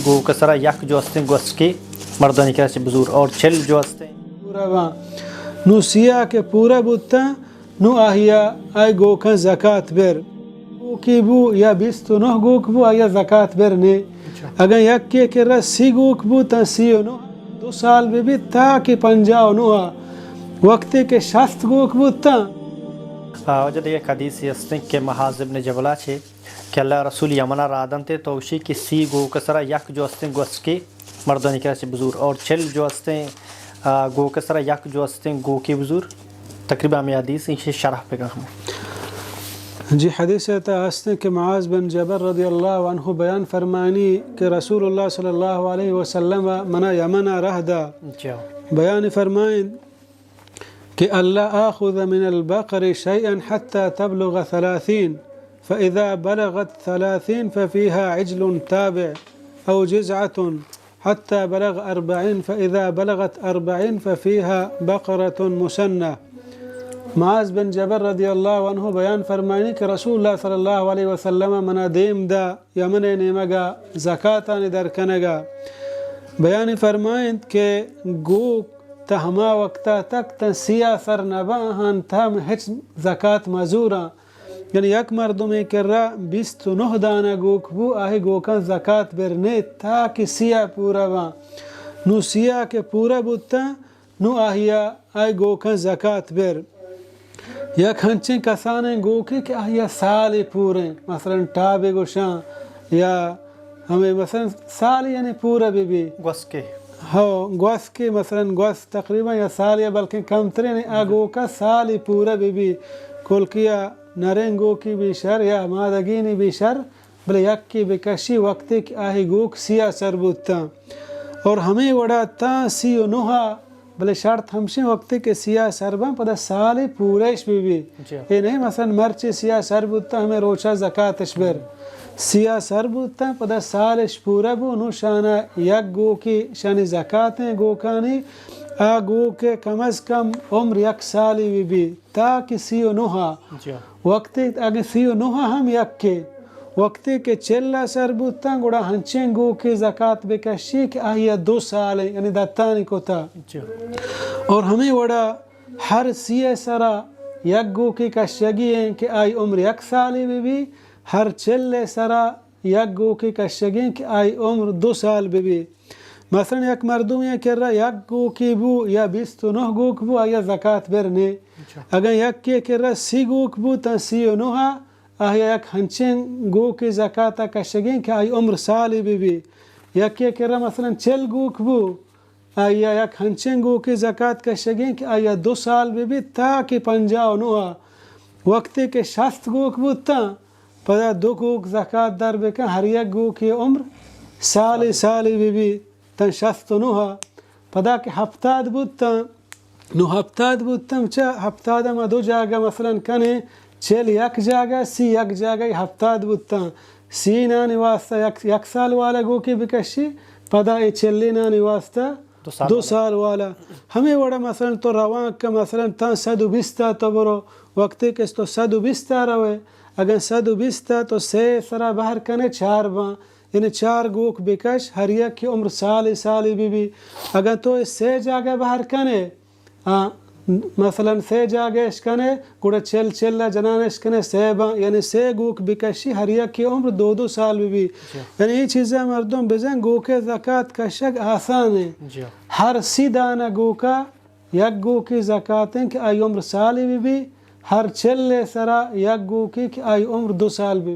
گو کسرا یک جو ہستے گوس کے مردانی کیا سے بزور اور چل جو ہستے پورا وان نو سیا کے پورا بوتا نو آہیا آئی گو کن زکاة بر گو کی بو یا 29 گوک بو آیا زکاة بر نے اگر یک کے کرا 30 گوک بو تا 39 2 سال بھی تاکہ 59 وقت کے 60 گوک بو تا وجد ایک حدیث ہستے کہ محاذ ابن جبلہ چھے کہ اللہ رسول یمنہ رادن تے تو اسی کی 30 گو کسرا یک جو ہستے گوس کے مردانی کیا سے بزور اور چل جو ہستے گو کسرا یک جو ہستے گو کے بزور تقریبا ہمیں حدیث اسے شرح پہ کہا ہمیں جی حدیث ایتا ہستے کہ معاذ بن جبل رضی اللہ عنہ بیان فرمانی کہ رسول اللہ صلی اللہ علیہ وسلم منا یمنہ رہ دا بیان فرمائیں کہ اللہ آخذ من البقر شيئا حتى تبلغ 30 فإذا بلغت 30 ففيها عجل تابع أو جزعة حتى بلغ 40 فإذا بلغت 40 ففيها بقرة مسنة معاذ بن جبل رضی اللہ عنہ بیان فرمائنی کہ رسول اللہ صلی اللہ علیہ وسلم منا دیم دا یمن نیمگا زکاة ندرکنگا بیان فرمائیں کہ گو تہما وقتا تک تا سیا سر نباہن تہم ہچ زکاة مزورا یعنی یک مردمی کر رہا 29 دانا گوک بو آہی گوکن زکاة برنے تاکہ سیا پورا با نو سیا کے پورا بوتا نو آہیا آئی گوکن زکاة بر یک ہنچیں کسانے گوکے کہ آہیا سالی پورے مثلا ٹابے گوشاں یا ہمیں مثلا سالی یعنی پورا بھی گوس کے ہاں گوس کے مثلا گوس تقریبا یا سال یا بلکہ کم ترین آگو کا سالی پورا بھی کل کیا نرنگو کی بھی شر یا مادگینی بھی شر بلے یک کی بکشی وقتی کہ آہی گوک سیا سر بودتا اور ہمیں وڑا تا 39 بلے شرط ہمشیں وقتی کہ سیا سر با پدا سالی پورش بھی یہ نہیں مثلا مرچی سیا سر بودتا ہمیں روچا زکاة بر سیا سر بودتا پدا سالش پورا بو نو شانا یک گو کی شانی زکاة گوکانی آ گو کے کم از کم عمر یک سالی بھی تاکہ 39 وقتی اگر 39 ہم یک کے وقتی کہ 40 سر بودتا گوڑا ہنچیں گو کی زکاة بکشی کہ آہیا 2 سال یعنی دتانی کو تا اور ہمیں وڑا ہر سیہ سرا یک گو کی کشگی ہیں کہ آئی عمر یک سالی بھی ہر 40 سرا یک گو کی کشگی ہیں کہ آئی عمر 2 سال بھی مثلا یک مردم یہ کر رہا یک گو کی بو یا 29 گوک بو آیا زکاة برنے اگر یک کے کر رہا 30 گوک بو تا 39 آیا یک ہنچیں گو کی زکاة کشگیں کہ آئی عمر سالی بھی یک کے کر رہا مثلا 40 گوک بو آیا یک ہنچیں گو کی زکاة کشگیں کہ آیا 2 سال بھی تاکہ 59 وقتی کہ 60 گوک بو تا پدا 2 گوک زکاة در بکن ہر یک گو کی عمر سالی بھی تا 69 پدا کہ 70 بودتا نو 70 بودتا چا 70 ما 2 جاگہ مثلا کنے 40 یک جاگہ 30 یک جاگہ 70 بودتا 30 نانی واسطہ یک سال والا گو کی بکشی پدا 40 نانی واسطہ 2 سال والا ہمیں وڑا مثلا تو روان کا مثلا تا 120 تو برو وقتی کہ تو 120 روے اگر 120 تو 3 سرا باہر کنے 4 باں یعنی 4 گوک بکش ہر یک کی عمر سالی بھی اگر تو 3 جاگہ باہر کنے مثلا 3 جاگہ اشکنے گوڑا 40 جنان اشکنے 3 باں یعنی 3 گوک بکشی ہر یک کی عمر 2 سال بھی یعنی یہ چیزیں مردم بزن گوک زکاة کشک آسان ہے ہر 30 دانہ گوکا یک گو کی زکاة ہیں کہ آئی عمر سالی بھی ہر 40 سرا یک گو کی کہ آئی عمر 2 سال بھی